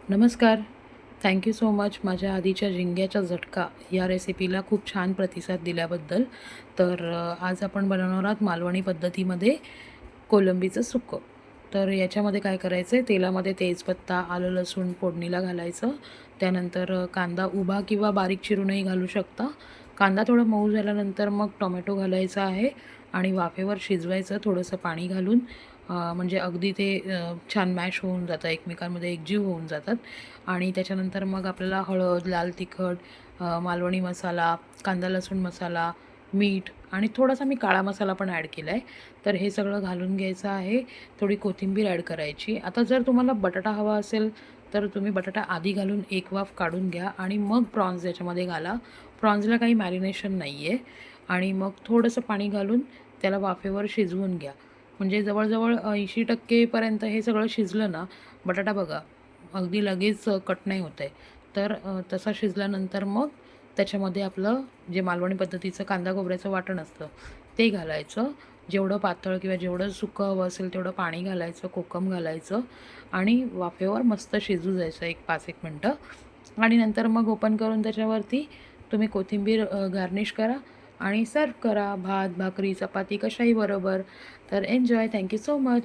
नमस्कार. Thank you so much माझ्या आधीच्या झिंग्याचा झटका या रेसिपीला खूप छान प्रतिसाद दिल्याबद्दल. आज आपण बनवणार आहोत मालवणी पद्धतीमध्ये कोलंबीचं सुक्कं. तर याच्यामध्ये काय करायचं आहे, तेलामध्ये तेजपत्ता, आलं लसूण फोडणीला घालायचं. त्यानंतर कांदा उभा किंवा बारीक चिरूनही घालू शकता. कांदा थोडा मऊ झाल्यानंतर मग टोमॅटो घालायचा आहे आणि वाफेवर शिजवायचं थोडंसं पाणी घालून. म्हणजे अगदी ते छान मॅश होऊन जातं, एकमेकांमध्ये एकजीव होऊन जातात. आणि त्याच्यानंतर मग आपल्याला हळद, लाल तिखट, मालवणी मसाला, कांदा लसूण मसाला, मीठ आणि थोडासा मी काळा मसाला पण ॲड केला आहे. तर हे सगळं घालून घ्यायचं आहे. थोडी कोथिंबीर ॲड करायची. आता जर तुम्हाला बटाटा हवा असेल तर तुम्ही बटाटा आधी घालून एक वाफ काढून घ्या आणि मग प्रॉन्स याच्यामध्ये घाला. प्रॉन्सला काही मॅरिनेशन नाही आहे. आणि मग थोडंसं पाणी घालून त्याला वाफेवर शिजवून घ्या. म्हणजे जवळजवळ 80% पर्यंत हे सगळं शिजलं ना, बटाटा बघा अगदी लगेच कट नाही होत आहे. तसा शिजल्यानंतर मग त्याच्यामध्ये आपलं जे मालवणी पद्धतीचं कांदा खोबऱ्याचं वाटण असतं ते घालायचं. जेवढं पातळ किंवा जेवढं सुकं हवं असेल तेवढं पाणी घालायचं, कोकम घालायचं आणि वाफेवर मस्त शिजू द्यायचं एक 5-1 मिनटं. आणि नंतर मग ओपन करून त्याच्यावरती तुम्ही कोथिंबीर गार्निश करा आणि सर्व्ह करा भात, भाकरी, चपाती कशाही बरोबर. तर enjoy. Thank you so much.